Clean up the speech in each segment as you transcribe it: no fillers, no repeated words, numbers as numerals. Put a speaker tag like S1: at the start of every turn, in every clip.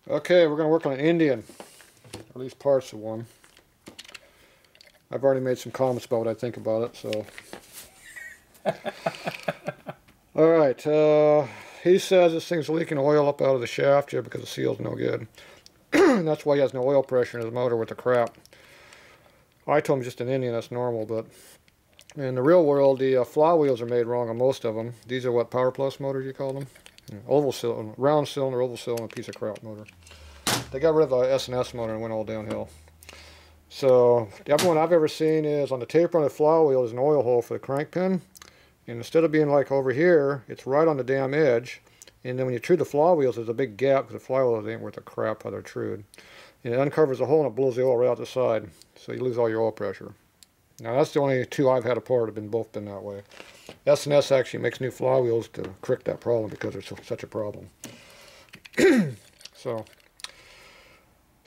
S1: Okay, we're going to work on an Indian, or at least parts of one. I've already made some comments about what I think about it, so. Alright, he says this thing's leaking oil up out of the shaft here because the seal's no good. And that's why he has no oil pressure in his motor with the crap. I told him just an Indian, that's normal, but in the real world, the flywheels are made wrong on most of them. These are what, Power Plus motors you call them? Oval cylinder, round cylinder, oval cylinder, piece of crap motor. They got rid of the S&S motor and went all downhill. So the other one I've ever seen is on the taper on the flywheel is an oil hole for the crank pin. And instead of being like over here, it's right on the damn edge. And then when you true the flywheels, there's a big gap because the flywheels ain't worth a crap how they're trued. And it uncovers the hole and it blows the oil right out the side. So you lose all your oil pressure. Now that's the only two I've had apart have both been that way. S&S actually makes new flywheels to correct that problem because it's such a problem. So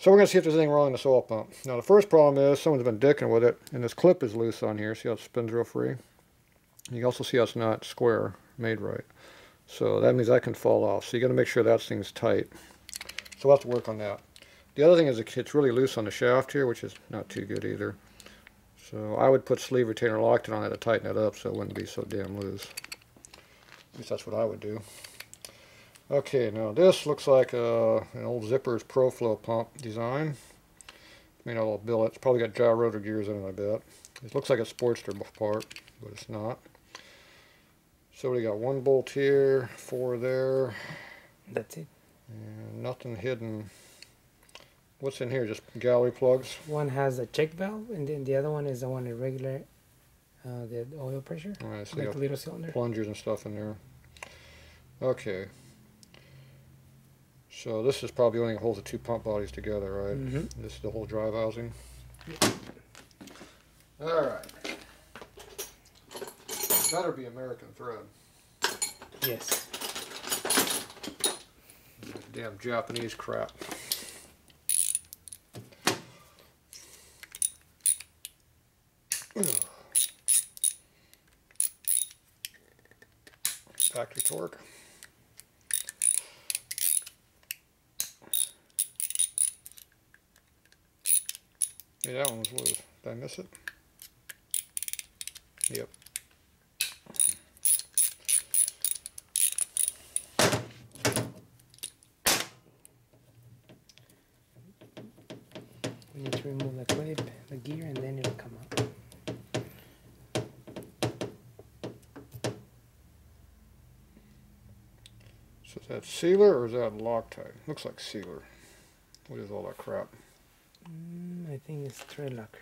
S1: we're going to see if there's anything wrong in this oil pump. Now the first problem is someone's been dicking with it and this clip is loose on here. See how it spins real free? You can also see how it's not square, made right. So that means that can fall off. So you got to make sure that thing's tight. So we'll have to work on that. The other thing is it's really loose on the shaft here, which is not too good either. So I would put sleeve retainer loctite on it to tighten it up so it wouldn't be so damn loose. At least that's what I would do. Okay, now this looks like an old Zippers ProFlow pump design. Made out of little billets. Probably got gyro rotor gears in it, I bet. It looks like a Sportster part, but it's not. So we got one bolt here, 4 there.
S2: That's it.
S1: And nothing hidden. What's in here? Just gallery plugs?
S2: One has a check valve, and then the other one is the one in regular, the oil pressure.
S1: Alright, so
S2: like the little cylinder.
S1: Plungers and stuff in there. Okay. So this is probably the only thing that holds the two pump bodies together, right?
S2: Mm-hmm.
S1: This is the whole drive housing.
S2: Yeah.
S1: Alright. Better be American thread.
S2: Yes.
S1: Damn Japanese crap. Factory torque. Yeah, that one was loose. Did I miss it? Yep.
S2: We need to remove the clip, the gear, and then it'll come out.
S1: So is that sealer or is that Loctite? Looks like sealer. What is all that crap?
S2: I think it's thread lock.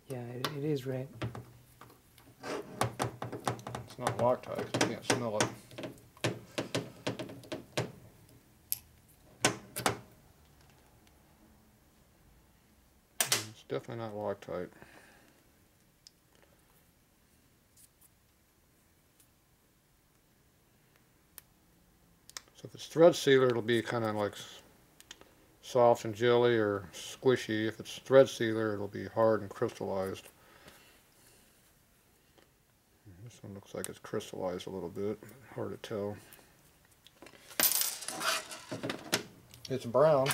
S2: Yeah, it is red.
S1: It's not Loctite because you can't smell it. It's definitely not Loctite. So if it's thread sealer, it'll be kind of like soft and jelly or squishy. If it's thread sealer, it'll be hard and crystallized. This one looks like it's crystallized a little bit. Hard to tell. It's brown.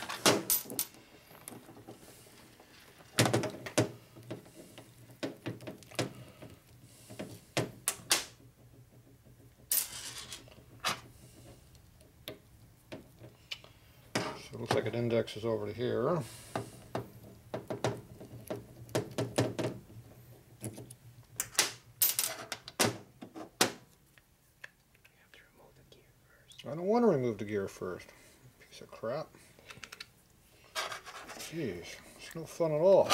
S1: So it looks like it indexes over to here. I don't want to remove the gear first. Piece of crap. Jeez, it's no fun at all.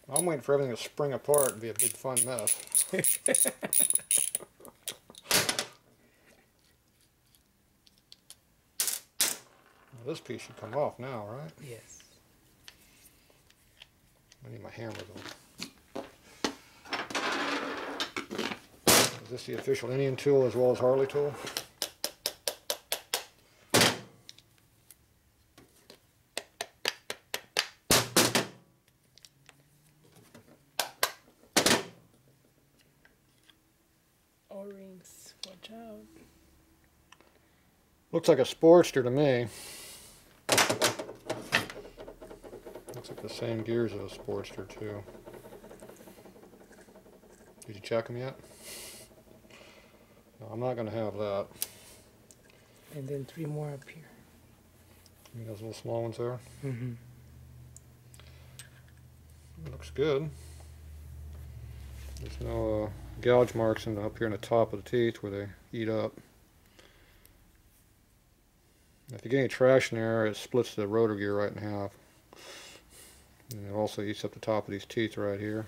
S1: I'm waiting for everything to spring apart and be a big fun mess. Well, this piece should come off now, right?
S2: Yes.
S1: I need my hammer though. Is this the official Indian tool as well as Harley tool?
S2: O-rings. Watch out.
S1: Looks like a Sportster to me. Looks like the same gears as a Sportster too. Did you check them yet? No, I'm not going to have that.
S2: And then 3 more up here.
S1: I mean, those little small ones there.
S2: Mm-hmm.
S1: It looks good. There's no gouge marks up here in the top of the teeth where they eat up. If you get any traction there, it splits the rotor gear right in half. And it also eats up the top of these teeth right here.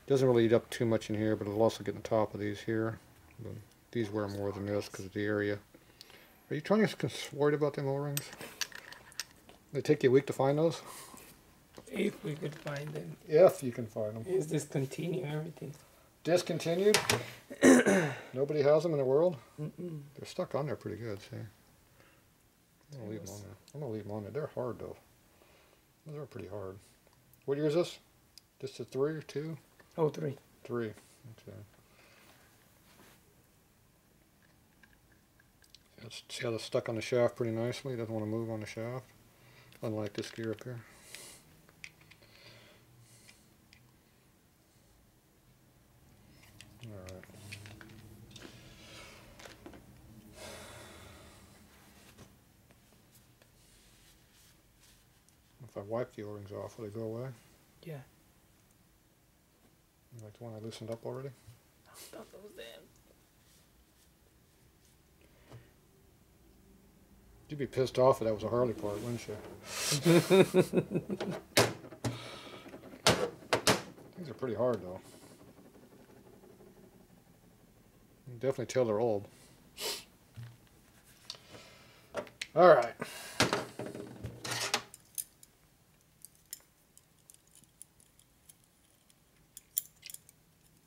S1: Doesn't really eat up too much in here, but it'll also get in the top of these here. But these wear more than this because of the area. Are you trying to worried about them O-rings? They take you a week to find those?
S2: If we could find them.
S1: If you can find them.
S2: Is discontinue everything.
S1: Discontinued? Nobody has them in the world?
S2: Mm-mm.
S1: They're stuck on there pretty good, see? I'm gonna leave them on there. I'm gonna leave them on there. They're hard though. Those are pretty hard. What year is this? Just a 3 or 2?
S2: Oh, 3.
S1: 3. Okay. See how they're stuck on the shaft pretty nicely? It doesn't want to move on the shaft. Unlike this gear up here. Alright. If I wipe the O-rings off, will they go away?
S2: Yeah.
S1: Like the one I loosened up already?
S2: Don't lose them.
S1: You'd be pissed off if that was a Harley part, wouldn't you? These are pretty hard though. You can definitely tell they're old. Alright.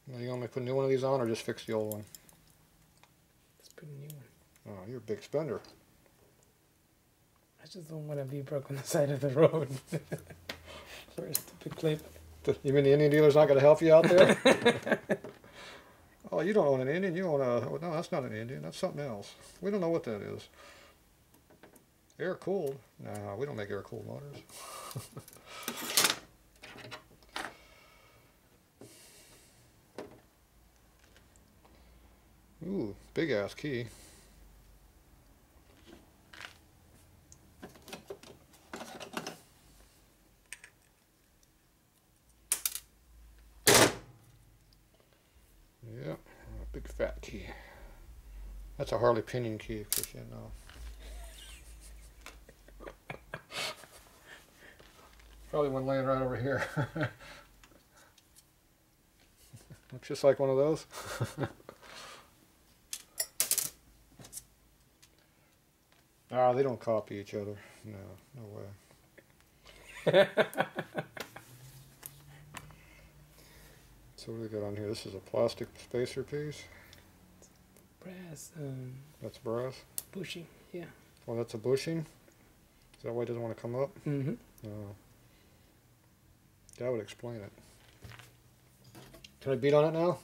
S1: Now you want me to put a new one of these on or just fix the old one?
S2: Let's put a new one.
S1: Oh, you're a big spender.
S2: I just don't want to be broke on the side of the road. For a stupid clip.
S1: You mean the Indian dealer's not going to help you out there? Oh, you don't own an Indian. You own a... No, that's not an Indian. That's something else. We don't know what that is. Air-cooled? No, we don't make air-cooled motors. Ooh, big-ass key. Yep, a big fat key. That's a Harley pinion key, of course you know. Probably one laying right over here. Looks just like one of those. Ah, they don't copy each other. No, no way. So what do we got on here? This is a plastic spacer piece.
S2: Brass.
S1: That's brass.
S2: Bushing. Yeah.
S1: Oh, that's a bushing. Is that why it doesn't want to come up?
S2: Mm-hmm.
S1: That would explain it. Can I beat on it now?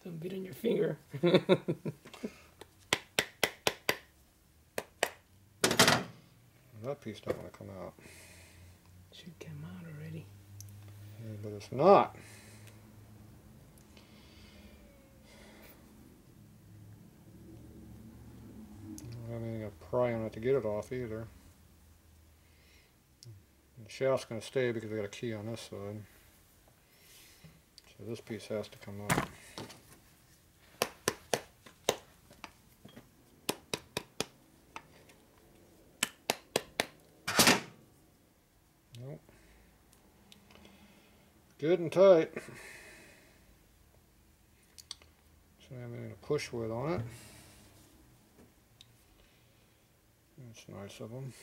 S2: Don't beat on your finger.
S1: That piece don't want to come out.
S2: Should come out already.
S1: Yeah, but it's not. I don't have anything to pry on it to get it off either. The shaft's going to stay because I got a key on this side. So this piece has to come up. Nope. Good and tight. So I have anything to push with on it. That's nice of them.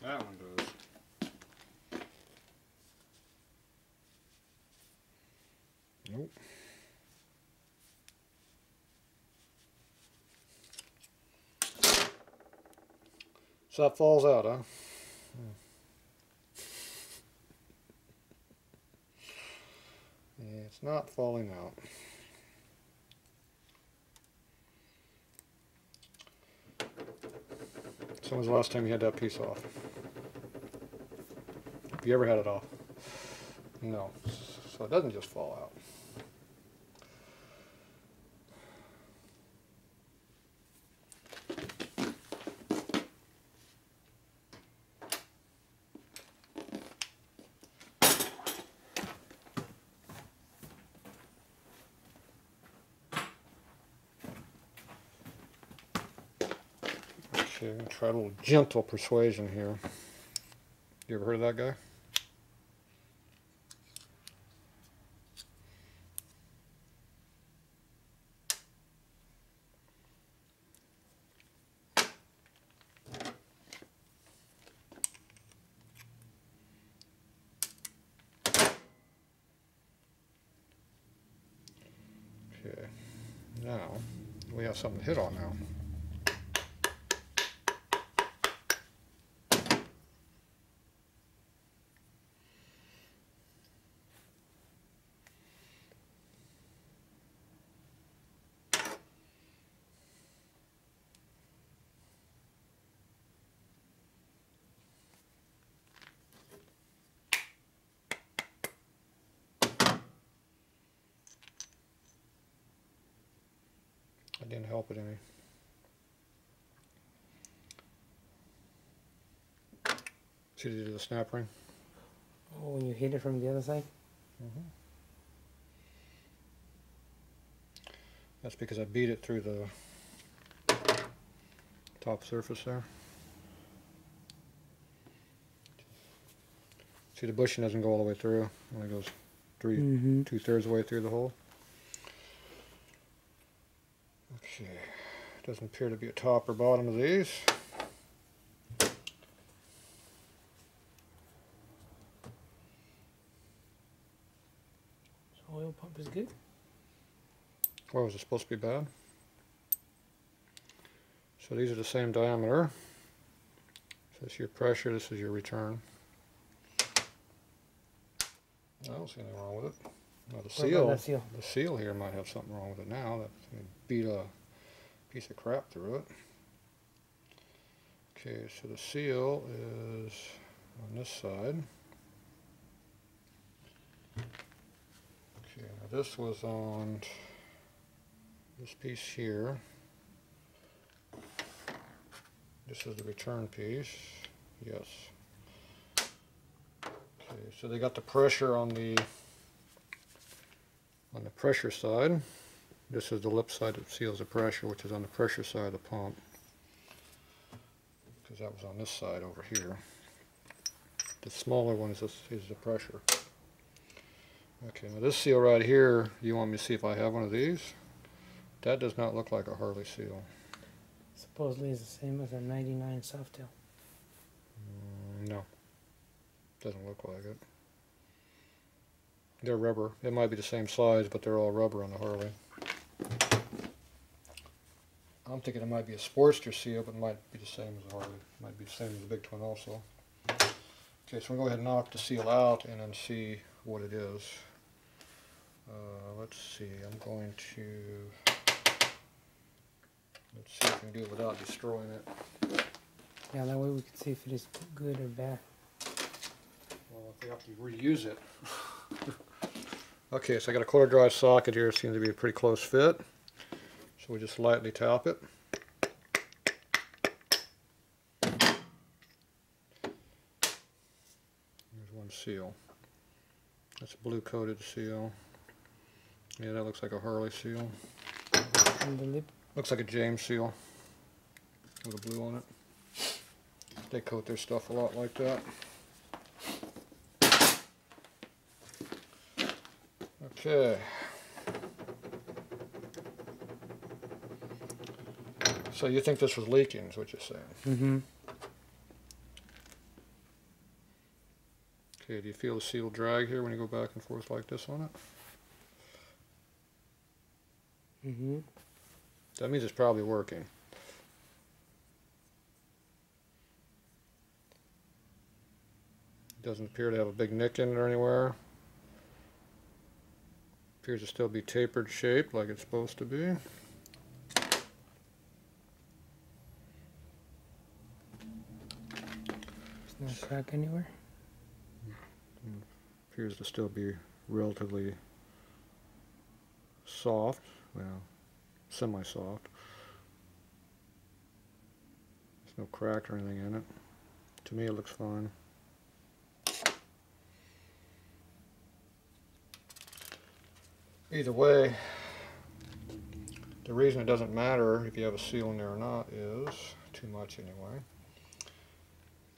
S1: That one does. Nope. So that falls out, huh? Yeah, it's not falling out. So when was the last time you had that piece off? Have you ever had it off? No. So it doesn't just fall out. Okay, I'm going to try a little gentle persuasion here. You ever heard of that guy? Okay, now we have something to hit on now. I didn't help it any. See what you did the snap ring?
S2: Oh, when you hit it from the other side?
S1: Mm-hmm. That's because I beat it through the top surface there. See, the bushing doesn't go all the way through. It only goes two-thirds of the way through the hole. Okay, doesn't appear to be a top or bottom of these.
S2: So oil pump is good?
S1: Or was it supposed to be bad? So these are the same diameter. So this is your pressure, this is your return. I don't see anything wrong with it. Now the seal here might have something wrong with it now. That beat a piece of crap through it. Okay, so the seal is on this side. Okay, now this was on this piece here. This is the return piece. Yes. Okay, so they got the pressure on the pressure side. This is the lip side that seals the pressure, which is on the pressure side of the pump. Because that was on this side over here. The smaller one is the pressure. Okay, now this seal right here, you want me to see if I have one of these? That does not look like a Harley seal.
S2: Supposedly it's the same as a 99 Softail.
S1: No, doesn't look like it. They're rubber. It might be the same size, but they're all rubber on the Harley. I'm thinking it might be a Sportster seal, but it might be the same as the Harley. It might be the same as the Big Twin also. Okay, so we'll go ahead and knock the seal out and then see what it is. Let's see, I'm going to, let's see if we can do it without destroying it.
S2: Yeah, that way we can see if it is good or bad.
S1: Well, if we have to reuse it. Okay, so I got a quarter drive socket here. It seems to be a pretty close fit. So we just lightly tap it. There's one seal. That's a blue coated seal. Yeah, that looks like a Harley seal.
S2: And the lip?
S1: Looks like a James seal with a blue on it. They coat their stuff a lot like that. Okay. So you think this was leaking, is what you're saying?
S2: Mm-hmm.
S1: Okay, do you feel the seal drag here when you go back and forth like this on it?
S2: Mm-hmm.
S1: That means it's probably working. Doesn't appear to have a big nick in it anywhere. Appears to still be tapered shaped like it's supposed to be.
S2: There's no crack anywhere.
S1: Appears to still be relatively soft, well, semi-soft. There's no crack or anything in it. To me it looks fine. Either way, the reason it doesn't matter if you have a seal in there or not is, too much anyway,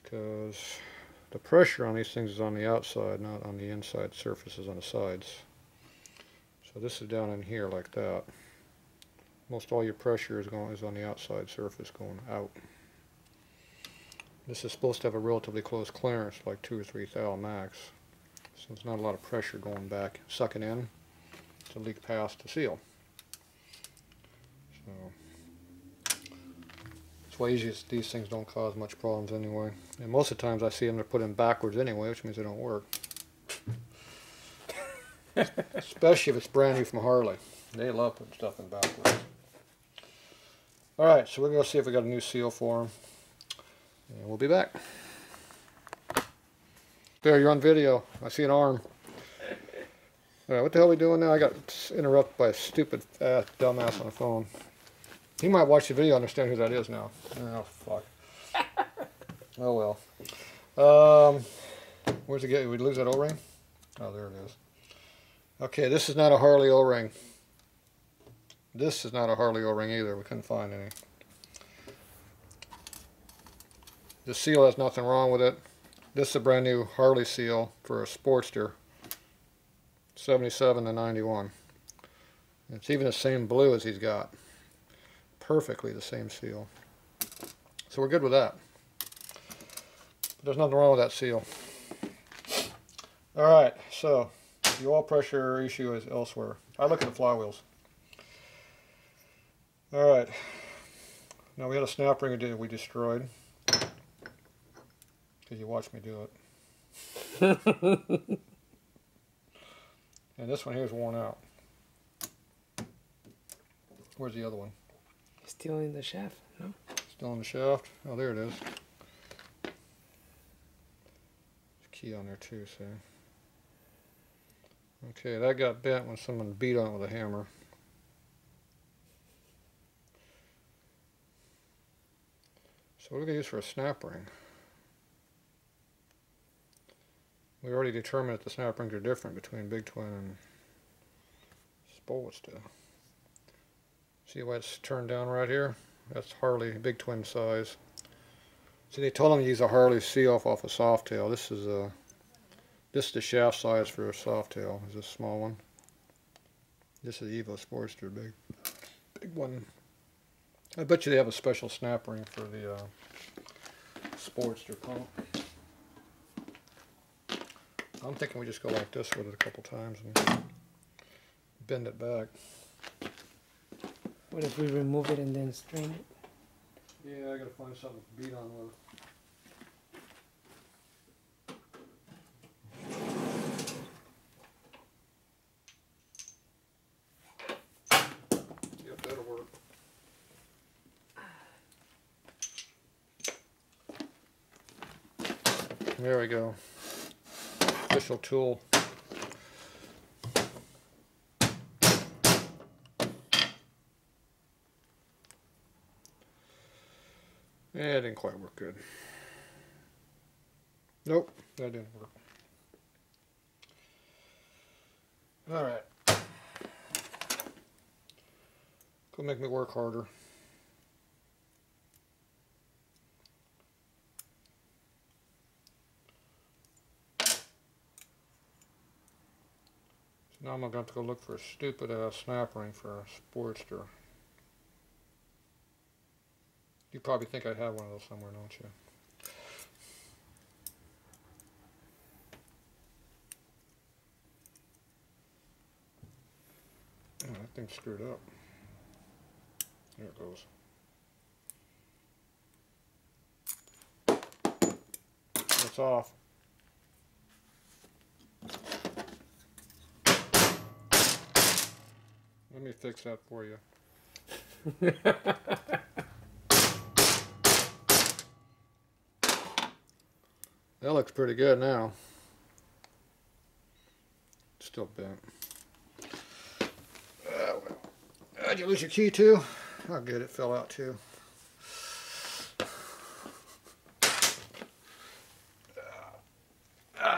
S1: because the pressure on these things is on the outside, not on the inside surfaces on the sides. So this is down in here like that. Most all your pressure is on the outside surface going out. This is supposed to have a relatively close clearance, like 2 or 3 thou max. So there's not a lot of pressure going back, sucking in to leak past the seal. So that's why usually these things don't cause much problems anyway. And most of the times I see them they're put in backwards anyway, which means they don't work. Especially if it's brand new from Harley. They love putting stuff in backwards. Alright, so we're going to see if we got a new seal for them. And we'll be back. There, you're on video. I see an arm. Alright, what the hell are we doing now? I got interrupted by a stupid dumbass on the phone. He might watch the video and understand who that is now. Oh, fuck. Oh, well. Where's it get? Did we lose that O-ring? Oh, there it is. Okay, this is not a Harley O-ring. This is not a Harley O-ring either. We couldn't find any. The seal has nothing wrong with it. This is a brand new Harley seal for a Sportster. 77 to 91. It's even the same blue as he's got. Perfectly the same seal. So we're good with that. But there's nothing wrong with that seal. Alright, so the oil pressure issue is elsewhere. I look at the flywheels. Alright. Now we had a snap ring we destroyed. Because you watched me do it. And this one here is worn out. Where's the other one?
S2: Still in the shaft, no?
S1: Still in the shaft? Oh, there it is. There's a key on there too, see? Okay, that got bent when someone beat on it with a hammer. So what are we going to use for a snap ring? We already determined that the snap rings are different between Big Twin and Sportster. See why it's turned down right here? That's Harley Big Twin size. See, they told them to use a Harley seal off a Softail. This is the shaft size for a Softail. Is this small one? This is Evo Sportster, big one. I bet you they have a special snap ring for the Sportster pump. I'm thinking we just go like this with it a couple times and bend it back.
S2: What if we remove it and then strain it?
S1: Yeah, I gotta find something to beat on with. Yep, that'll work. There we go. Official tool. Yeah, it didn't quite work good. Nope, that didn't work. Alright. Go make me work harder. Now I'm going to have to go look for a stupid ass snap ring for a Sportster. You probably think I have one of those somewhere, don't you? Oh, that thing's screwed up. There it goes. It's off. Let me fix that for you. That looks pretty good now. Still bent. Well. Did you lose your key too? Oh good, it fell out too.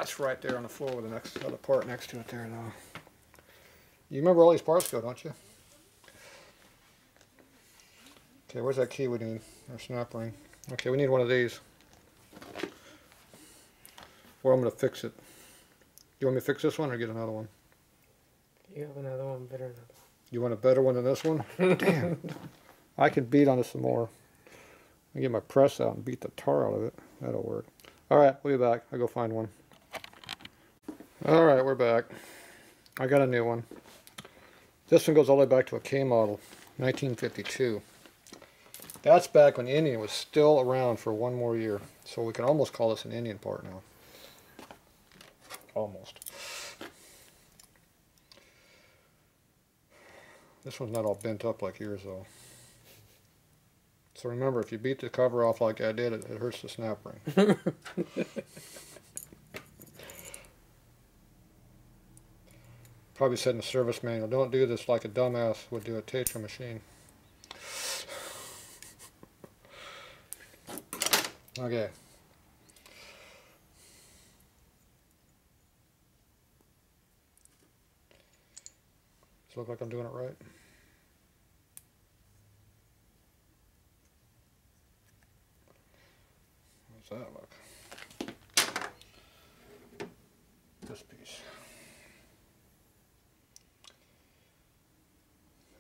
S1: It's right there on the floor with the next other part next to it there though. You remember all these parts go, don't you? Okay, where's that key we need? Our snap ring. Okay, we need one of these. Or I'm going to fix it. You want me to fix this one or get another one?
S2: You have another one better than that.
S1: You want a better one than this one? Damn. I can beat on this some more. I get my press out and beat the tar out of it. That'll work. Alright, we'll be back. I'll go find one. Alright, we're back. I got a new one. This one goes all the way back to a K model, 1952. That's back when Indian was still around for one more year. So we can almost call this an Indian part now. Almost. This one's not all bent up like yours though. So remember, if you beat the cover off like I did, it hurts the snap ring. Probably said in the service manual, don't do this like a dumbass would do a Tatro machine. Okay. Does it look like I'm doing it right? How's that look? This piece.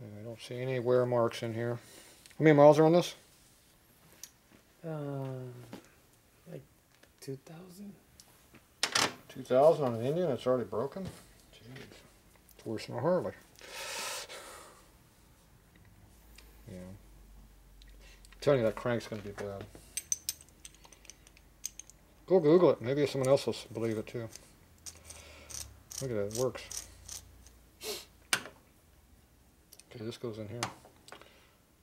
S1: I don't see any wear marks in here. How many miles are on this?
S2: Like 2,000.
S1: 2,000 on an Indian? It's already broken? Jeez. It's worse than a Harley. Yeah. I'm telling you, that crank's going to be bad. Go Google it. Maybe someone else will believe it too. Look at that. It works. Okay, this goes in here.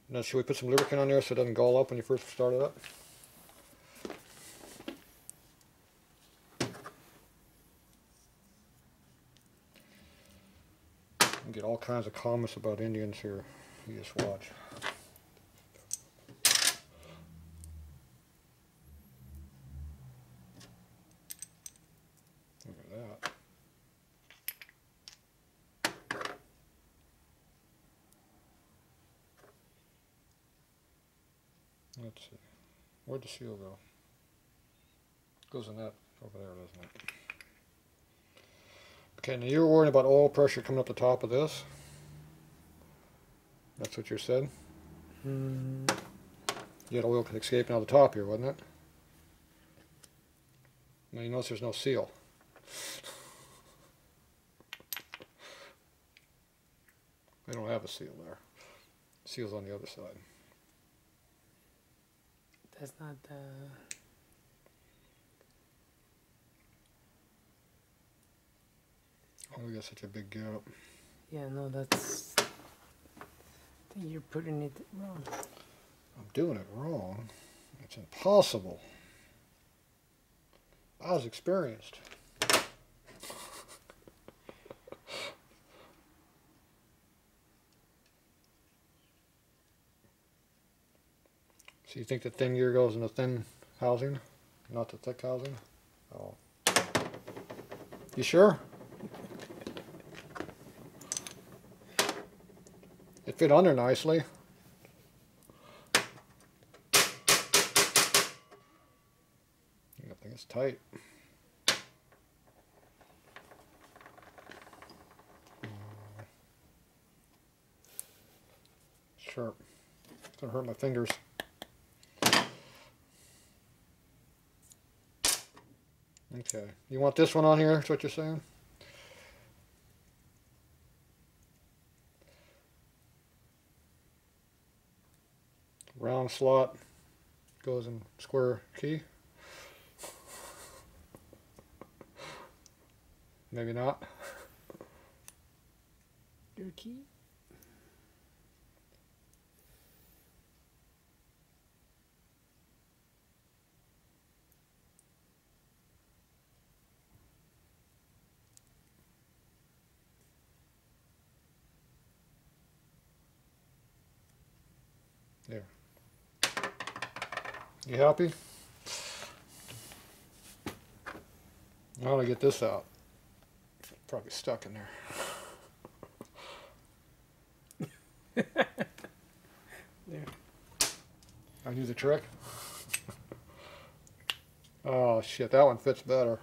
S1: Now, should we put some lubricant on there so it doesn't gall up when you first start it up? You get all kinds of comments about Indians here. You just watch. Look at that. Let's see. Where'd the seal go? It goes in that over there, doesn't it? Okay, now you were worried about oil pressure coming up the top of this. That's what you said? You had oil escaping out the top here, wasn't it? Now you notice there's no seal. They don't have a seal there. The seal's on the other side.
S2: That's not
S1: Oh, we got such a big gap.
S2: Yeah, no, that's... I think you're putting it wrong.
S1: I'm doing it wrong. It's impossible. I was experienced. So you think the thin gear goes in the thin housing, not the thick housing? Oh. You sure? It fit under nicely. I think it's tight. Sharp. It's gonna hurt my fingers. Okay. You want this one on here? Is what you're saying? Round slot goes in square key. Maybe not.
S2: Your key?
S1: There. You happy? Now to get this out. Probably stuck in there.
S2: There.
S1: I do the trick. Oh shit, that one fits better.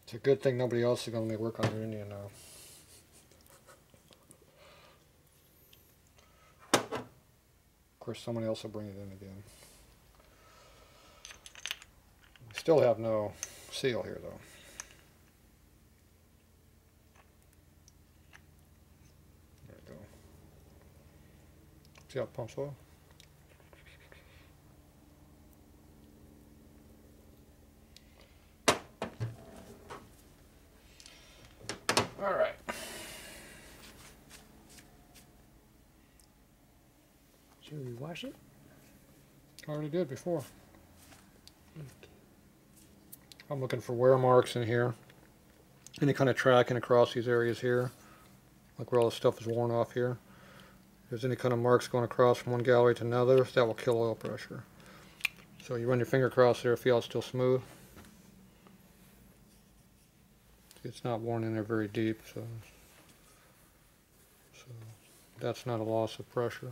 S1: It's a good thing nobody else is going to work on your Indian now. Of course, someone else will bring it in again. We still have no seal here, though. There we go. See how it pumps oil? All right.
S2: Should we wash it?
S1: I already did before.
S2: Okay.
S1: I'm looking for wear marks in here. Any kind of tracking across these areas here. Like where all the stuff is worn off here. If there's any kind of marks going across from one gallery to another, that will kill oil pressure. So you run your finger across there, feel it's still smooth. It's not worn in there very deep, so that's not a loss of pressure.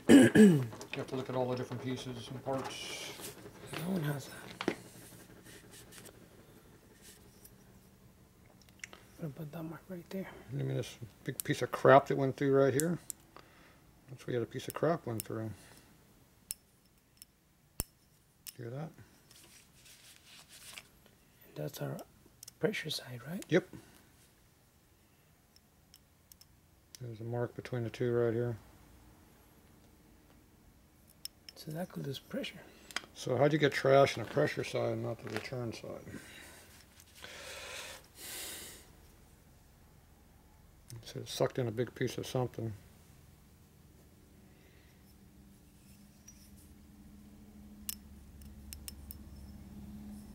S1: You have to look at all the different pieces and parts.
S2: No one has that. I'm gonna put that mark right there.
S1: I mean, this big piece of crap that went through right here. That's where you had a piece of crap went through. Hear that?
S2: That's our pressure side, right?
S1: Yep. There's a mark between the two right here.
S2: So that could lose pressure.
S1: So how'd you get trash on the pressure side and not the return side? So it sucked in a big piece of something.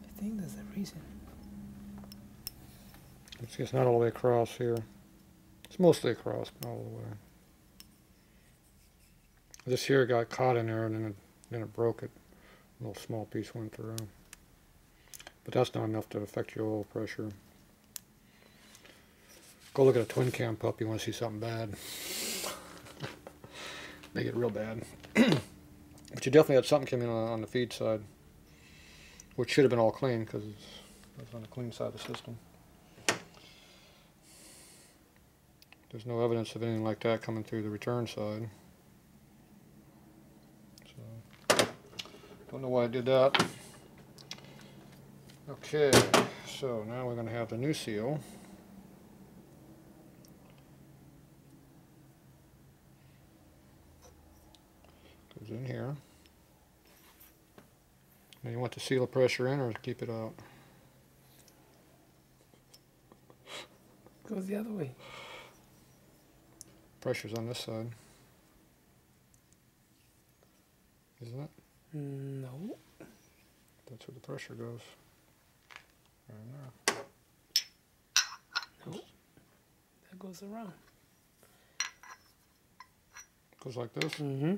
S2: I think that's the reason.
S1: It's not all the way across here. It's mostly across, but not all the way. This here got caught in there and then it broke it. A little small piece went through. But that's not enough to affect your oil pressure. Go look at a twin cam pup, you want to see something bad. Make it real bad. But you definitely had something come in on the feed side. Which should have been all clean because it's on the clean side of the system. There's no evidence of anything like that coming through the return side. So, don't know why I did that. Okay, so now we're going to have the new seal. Goes in here. Now you want to seal the pressure in or keep it out?
S2: Goes the other way.
S1: Pressure's on this side. Isn't it?
S2: No.
S1: That's where the pressure goes. Right there.
S2: No. That goes around.
S1: Goes like this.
S2: Mm-hmm.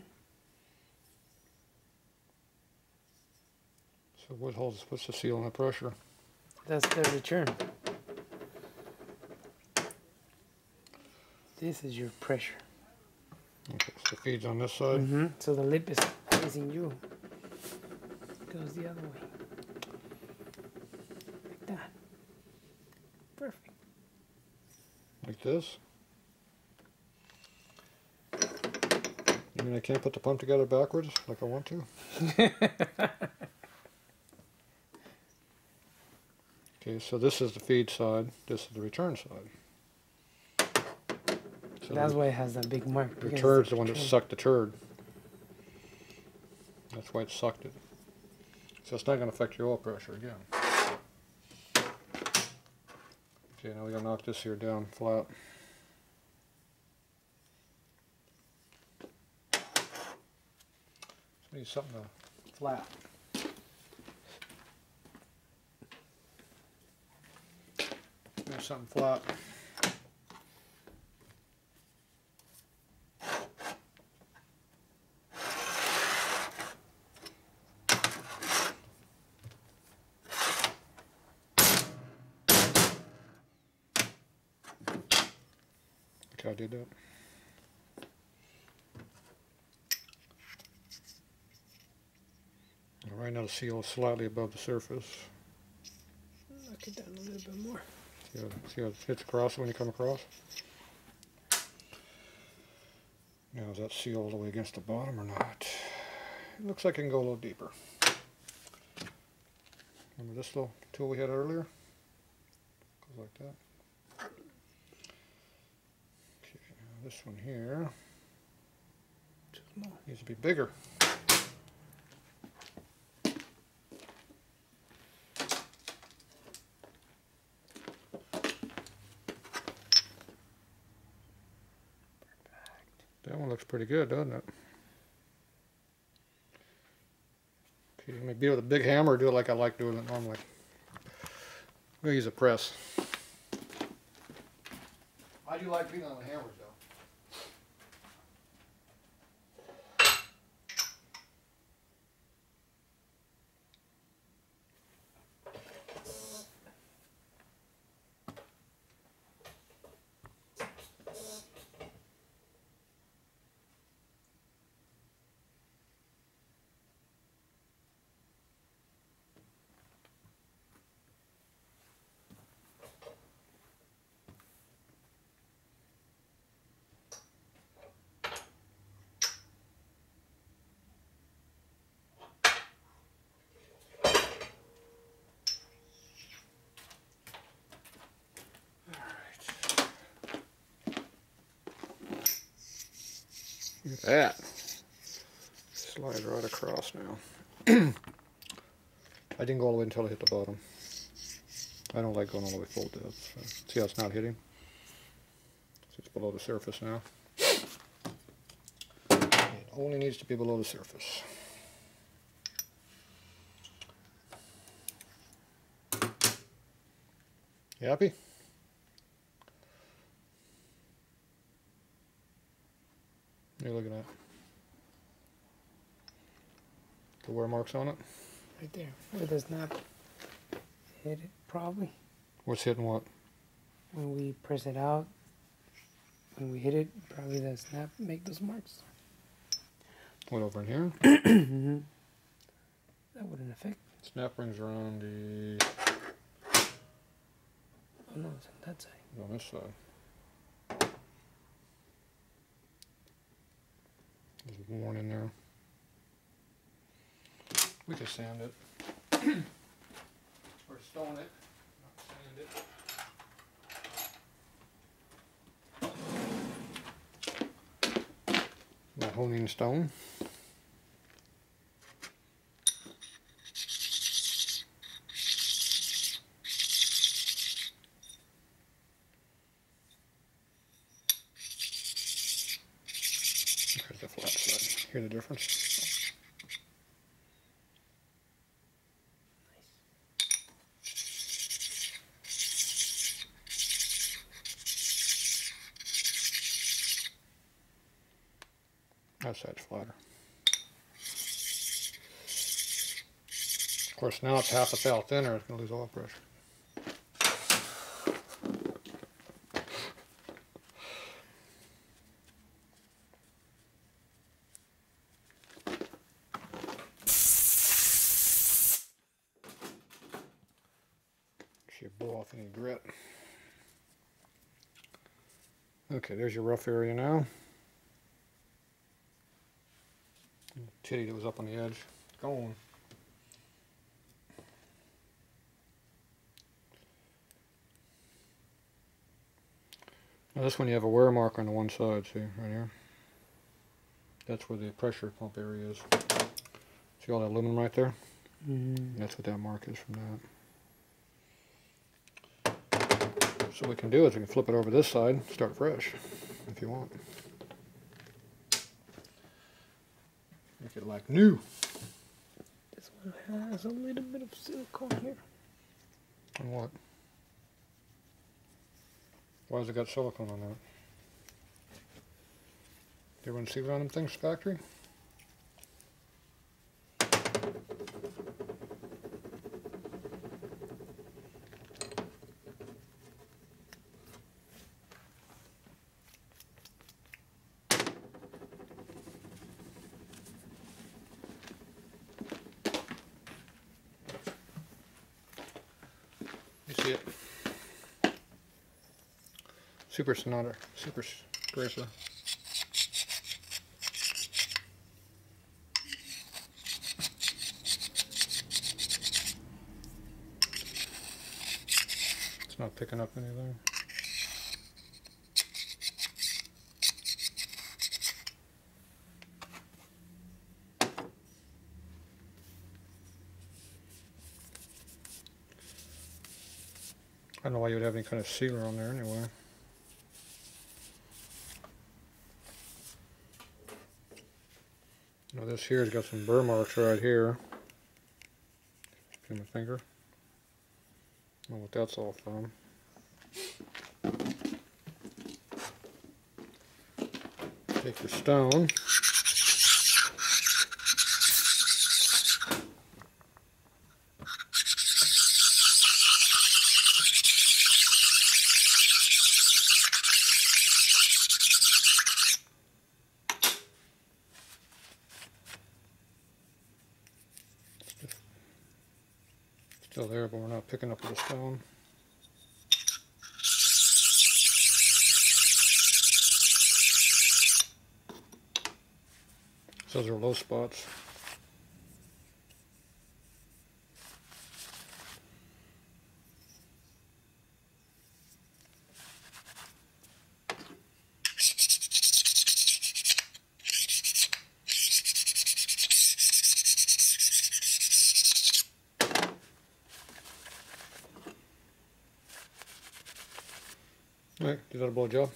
S1: So what's the seal on the pressure?
S2: That's the return. This is your pressure.
S1: Okay, so the feed's on this side.
S2: Mm-hmm. So the lip is facing you. Goes the other way. Like that. Perfect.
S1: Like this. You mean I can't put the pump together backwards like I want to? Okay, so this is the feed side, this is the return side. So
S2: That's why it has that big mark.
S1: the
S2: because
S1: turd's
S2: it's
S1: the one that
S2: return.
S1: sucked the turd. That's why it sucked it. So it's not going to affect your oil pressure again. Okay, now we're going to knock this here down flat. So we need something flat. There's something flat. Okay, I did that. Right now the seal is slightly above the surface.
S2: Knock it down a little bit more.
S1: See how it hits across when you come across? Now is that seal all the way against the bottom or not? It looks like it can go a little deeper. Remember this little tool we had earlier? Goes like that. Okay, now this one here needs to be bigger. That one looks pretty good, doesn't it? Okay, you may be with a big hammer or do it like I like doing it normally. I'm going to use a press. I do like beating on the hammers though. Look at that. Slide right across now. I didn't go all the way until I hit the bottom. I don't like going all the way full depth. So see how it's not hitting? So it's below the surface now. It only needs to be below the surface. You happy? You're looking at the wear marks on it?
S2: Right there. Where the snap hit it, probably.
S1: What's hitting what?
S2: When we press it out, when we hit it, probably the snap make those marks.
S1: What, over in here?
S2: Mm-hmm. That wouldn't affect.
S1: Snap rings around the...
S2: Oh no, it's on that side.
S1: on this side. There's worn in there. We could sand it. Or stone it. Not sand it. Mahogany stone. There's the flat side. Hear the difference? That side's flatter. Of course, now it's half a thou thinner. It's going to lose oil pressure. Should blow off any grit. Okay, there's your rough area now. Titty that was up on the edge. Gone. Now this one you have a wear mark on the one side, see, right here. That's where the pressure pump area is. See all that aluminum right there?
S2: Mm-hmm.
S1: That's what that mark is from that. So what we can do is we can flip it over this side and start fresh, if you want. Make it like new.
S2: This one has a little bit of silicone here.
S1: On what? Why has it got silicone on that? Do you ever see it on them things, factory? You see it? Super Sonata, Super Bracer. It's not picking up anything. I don't know why you would have any kind of sealer on there anyway. Now this here's got some burr marks right here. Pin my finger. I don't know what that's all from. Take your stone. Still there, but we're not picking up with the stone. So those are low spots. Alright, is that a blow job?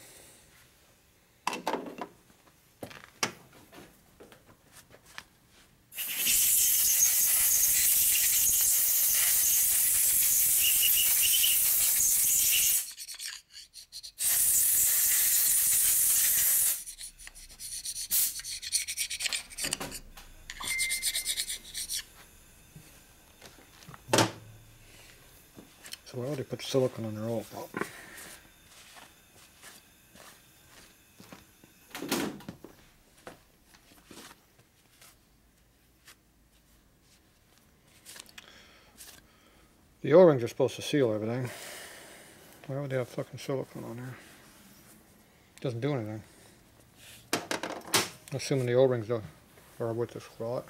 S1: So I already put silicone on their oil pop. The O-rings are supposed to seal everything. Why would they have fucking silicone on there? It doesn't do anything. Assuming the O-rings are with the squat.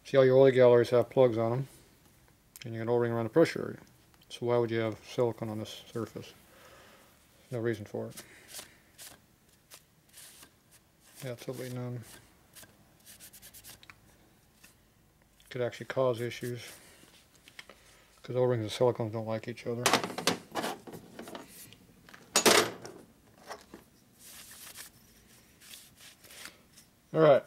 S1: See how your oil galleries have plugs on them, and you got an O-ring around the pressure area. So why would you have silicone on this surface? No reason for it. Absolutely none. Could actually cause issues because O-rings and silicones don't like each other. Alright.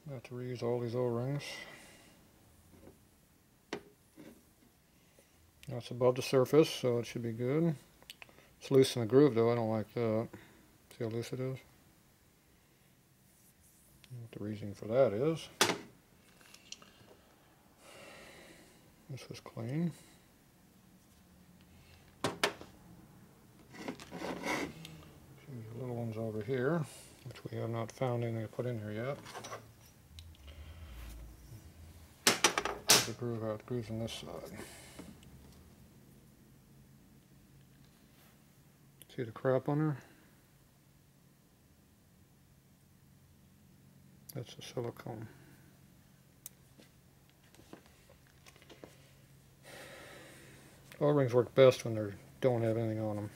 S1: I have to reuse all these O-rings. That's above the surface, so it should be good. It's loose in the groove though, I don't like that. See how loose it is? What the reason for that is. This was clean. These little ones over here, which we have not found anything to put in here yet. There's the groove out, the groove's on this side. See the crap on her? That's the silicone. O-rings work best when they don't have anything on them.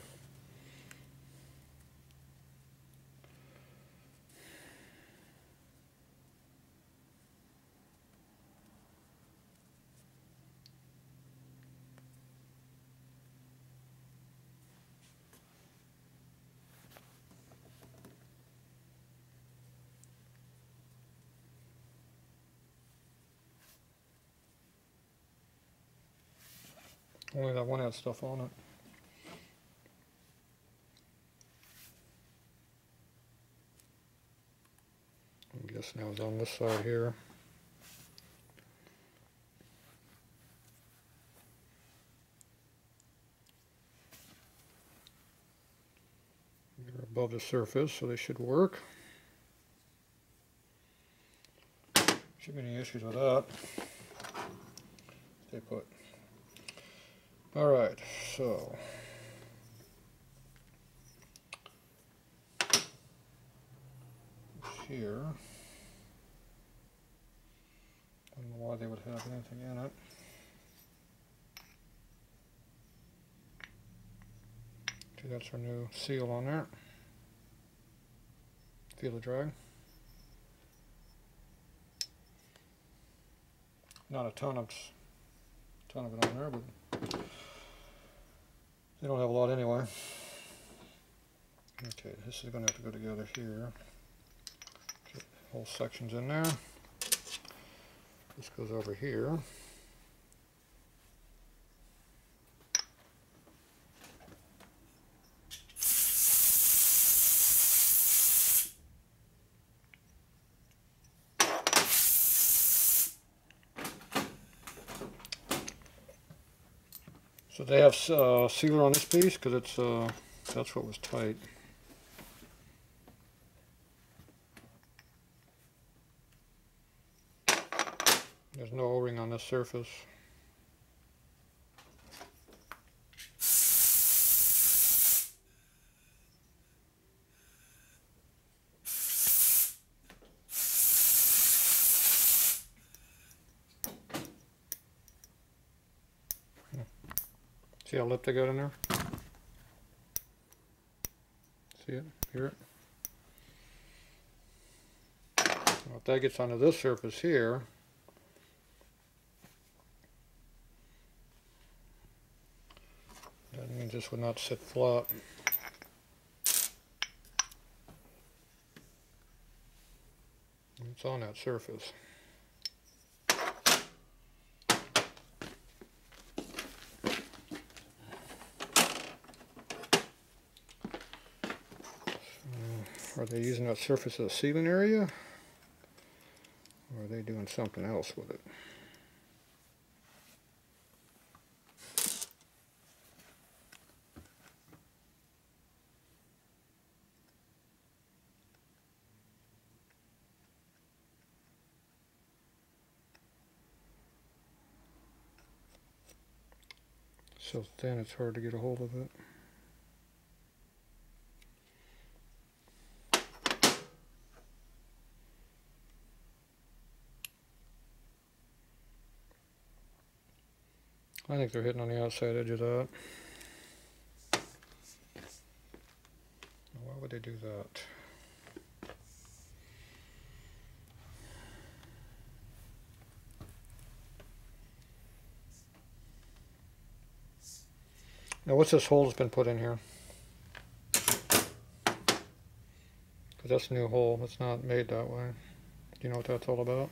S1: Only that one had stuff on it. I guess now it's on this side here. They're above the surface, so they should work. Shouldn't be any issues with that. Stay put. Alright, so here. I don't know why they would have anything in it. Okay, that's our new seal on there. Feel the drag. Not a ton of it on there, but they don't have a lot anyway. Okay, this is going to have to go together here. Okay, whole section's in there. This goes over here. So they have sealer on this piece because it's that's what was tight. There's no O-ring on this surface. See how lip they got in there? See it? Hear it? Well, if that gets onto this surface here, that means this would not sit flat. It's on that surface. Are they using that surface as a sealing area? Or are they doing something else with it? So thin it's hard to get a hold of it. I think they're hitting on the outside edge of that. Why would they do that? Now what's this hole that's been put in here? Because that's a new hole. It's not made that way. Do you know what that's all about?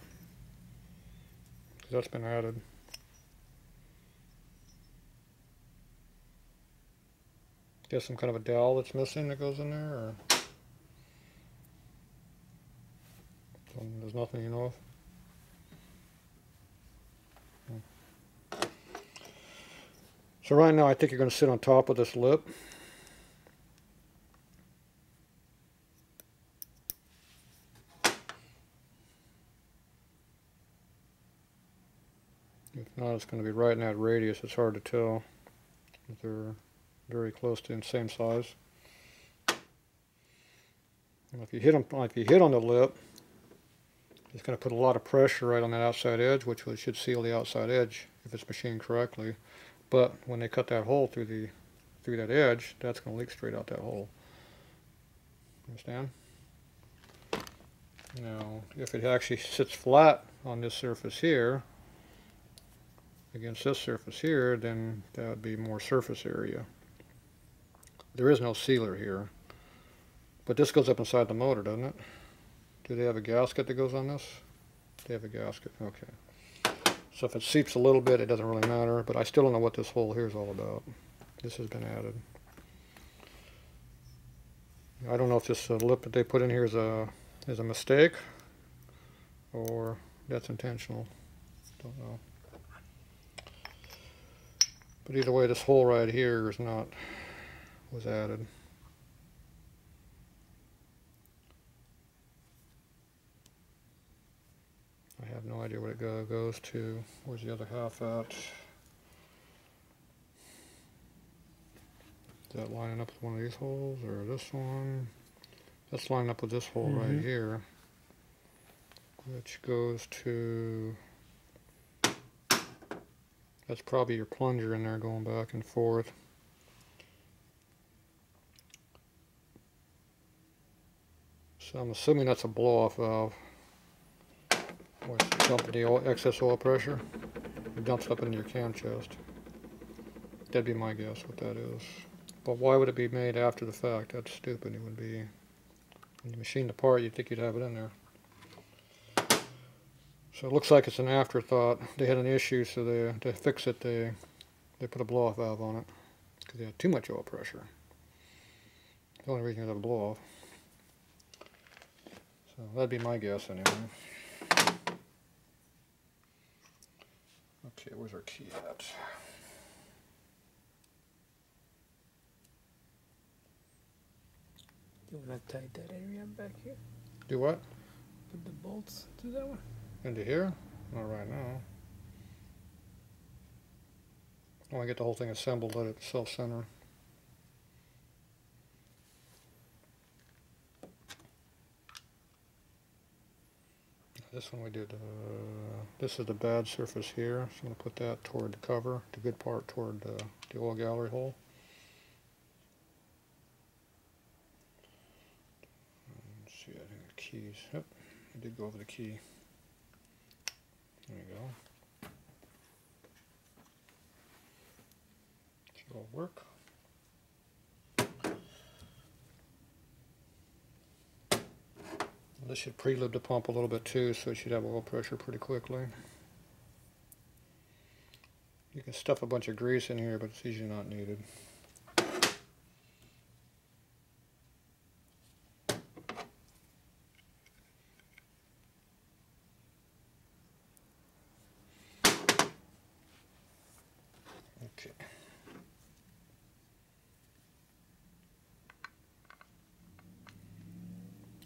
S1: Because that's been added. There's some kind of a dowel that's missing that goes in there, or there's nothing you know of? So right now I think you're going to sit on top of this lip. If not, it's going to be right in that radius. It's hard to tell if they're very close to the same size. And if you hit them, if you hit on the lip, it's going to put a lot of pressure right on that outside edge, which should seal the outside edge if it's machined correctly. But when they cut that hole through that edge, that's going to leak straight out that hole. Understand? Now, if it actually sits flat on this surface here against this surface here, then that would be more surface area. There is no sealer here, but this goes up inside the motor, doesn't it? Do they have a gasket that goes on this? They have a gasket, okay. So if it seeps a little bit, it doesn't really matter, but I still don't know what this hole here is all about. This has been added. I don't know if this lip that they put in here is a mistake, or that's intentional. Don't know. But either way, this hole right here was added. I I have no idea what it goes to. Where's the other half at? Is that lining up with one of these holes or this one? That's lining up with this hole right here, which goes to, that's probably your plunger in there going back and forth. So I'm assuming that's a blow-off valve. What's dumping the oil, excess oil pressure? It dumps it up into your cam chest. That'd be my guess what that is. But why would it be made after the fact? That's stupid. It would be, when you machine the part, you'd think you'd have it in there. So it looks like it's an afterthought. They had an issue, so to fix it, they put a blow-off valve on it because they had too much oil pressure. The only reason you have a blow-off. So that'd be my guess anyway. Okay, where's our key at?
S2: You want to tighten that area back here?
S1: Do what?
S2: Put the bolts to that one.
S1: Into here? Not right now. I want to get the whole thing assembled, let it self-center. This one we did, this is the bad surface here, so I'm going to put that toward the cover, the good part toward the oil gallery hole. Let's see, I think the keys, yep, I did go over the key. There you go. Should all work. This should preload the pump a little bit too, so it should have oil pressure pretty quickly. You can stuff a bunch of grease in here, but it's usually not needed. Okay.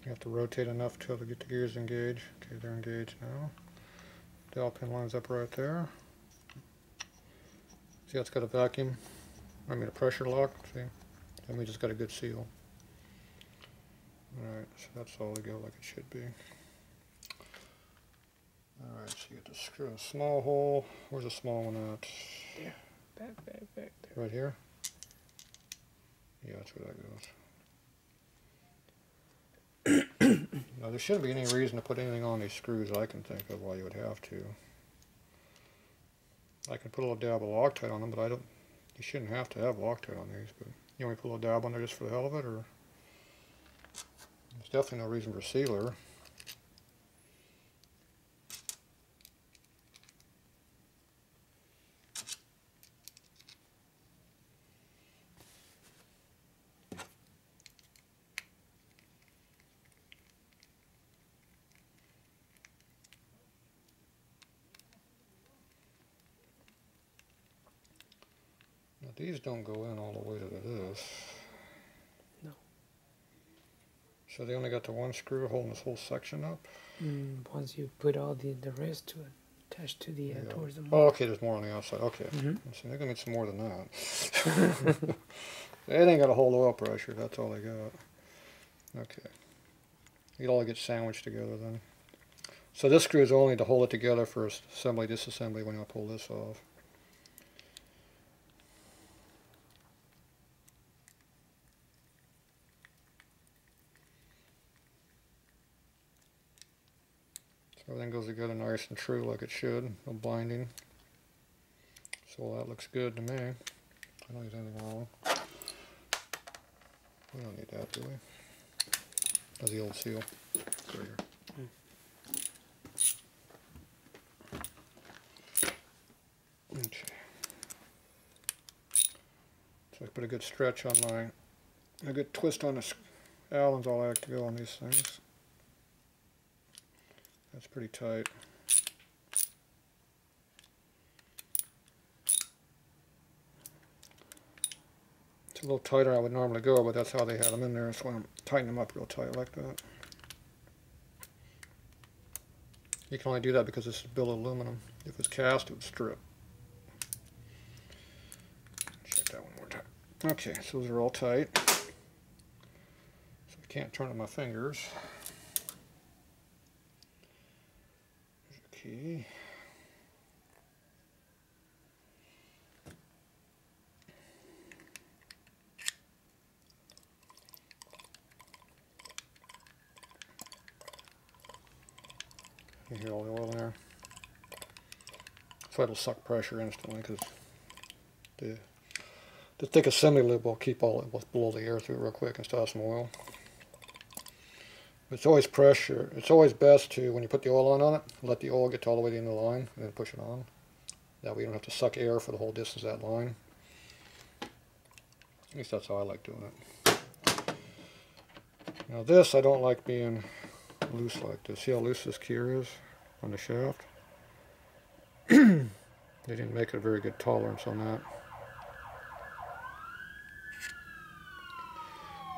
S1: You have to rotate enough to get the gears engaged. Okay, they're engaged now. Dowel pin lines up right there. See, it's got a vacuum. I mean a pressure lock. See, that means it's got a good seal. All right, so that's all to go like it should be. All right, so you get to screw a small hole. Where's the small one at?
S2: There, back there.
S1: Right here. Yeah, that's where that goes. Now, there shouldn't be any reason to put anything on these screws I can think of why you would have to. I can put a little dab of Loctite on them, but you shouldn't have to have Loctite on these. But you want me to put a little dab on there just for the hell of it, or? There's definitely no reason for sealer. These don't go in all the way to this.
S2: No.
S1: So they only got the one screw holding this whole section up?
S2: Once you put all the rest to attach to the towards the motor.
S1: Oh, okay, there's more on the outside. Okay. So they're going to need some more than that. They ain't got a whole oil pressure. That's all they got. Okay. It all gets sandwiched together then. So this screw is only to hold it together for assembly, disassembly when I pull this off. Everything goes together nice and true like it should, no binding. So that looks good to me. I don't need anything wrong. We don't need that, do we? That's the old seal. Right here. Okay. So I put a good stretch on a good twist on the Allen's all I like to go on these things. That's pretty tight. It's a little tighter than I would normally go, but that's how they had them in there, so I'm tightening them up real tight like that. You can only do that because this is billet aluminum. If it's cast, it would strip. Check that one more time. Okay, so those are all tight. So I can't turn on my fingers. There's your key. You hear all the oil in there. So it'll suck pressure instantly because the thick assembly lid will keep all it, will blow the air through it real quick and start some oil. It's always pressure. It's always best to, when you put the oil on it, let the oil get to all the way to the end of the line and then push it on. That way you don't have to suck air for the whole distance of that line. At least that's how I like doing it. Now this, I don't like being loose like this. See how loose this keyer is on the shaft? They didn't make a very good tolerance on that.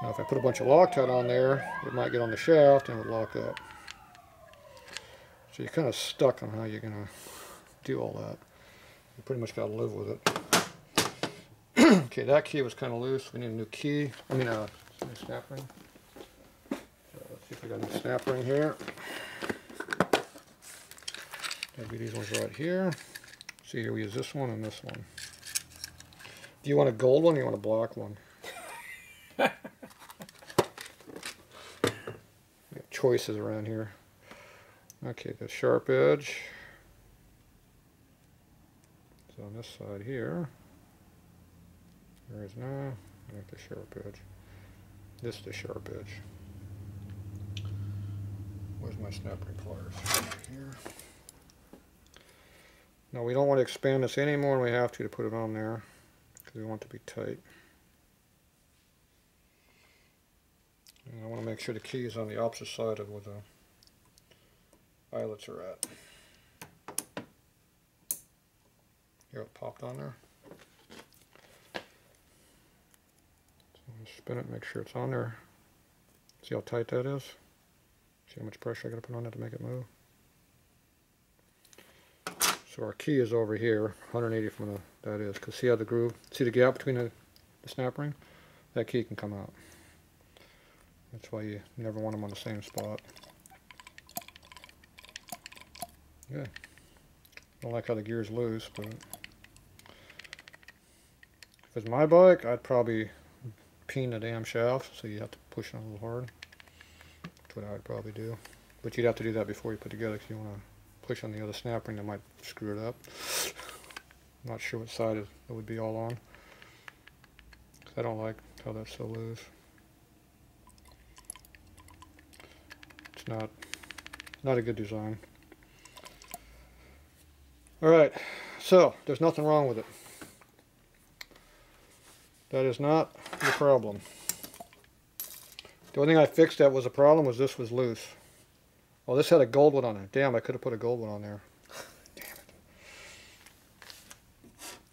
S1: Now if I put a bunch of Loctite on there, it might get on the shaft and it would lock up. So you're kind of stuck on how you're going to do all that. You pretty much got to live with it. Okay, that key was kind of loose. We need a new key. I mean a new snap ring. So let's see if we got a new snap ring here. Maybe these ones right here. See here, we use this one and this one. Do you want a gold one or you want a black one? We have choices around here. Okay, the sharp edge. So on this side here, there is no, like the sharp edge. This is the sharp edge. Where's my snap ring pliers? Here. Now we don't want to expand this any more than we have to put it on there because we want it to be tight. And I want to make sure the key is on the opposite side of where the eyelets are at. Here, it popped on there. So I'm going to spin it, make sure it's on there. See how tight that is? See how much pressure I got to put on it to make it move? So our key is over here, 180 from that is, because see how the groove, see the gap between the snap ring? That key can come out. That's why you never want them on the same spot. Yeah. Don't like how the gear's loose, but if it's my bike, I'd probably peen the damn shaft, so you have to push it a little hard. That's what I would probably do. But you'd have to do that before you put it together, because you want to push on the other snap ring that might screw it up. I'm not sure what side it would be all on. I don't like how that's so loose. It's not a good design. Alright, so there's nothing wrong with it. That is not the problem. The only thing I fixed that was a problem was this was loose. Oh, this had a gold one on it. Damn, I could have put a gold one on there. Damn it.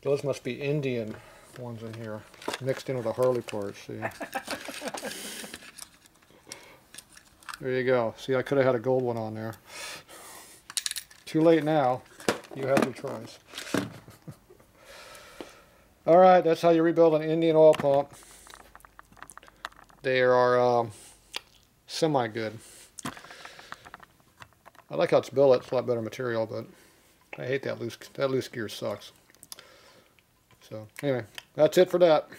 S1: Those must be Indian ones in here. Mixed in with the Harley parts, see? There you go. See, I could have had a gold one on there. Too late now. You have your choice. Alright, that's how you rebuild an Indian oil pump. They are semi-good. I like how it's billet. It's a lot better material, but I hate that loose gear sucks. So, anyway, that's it for that.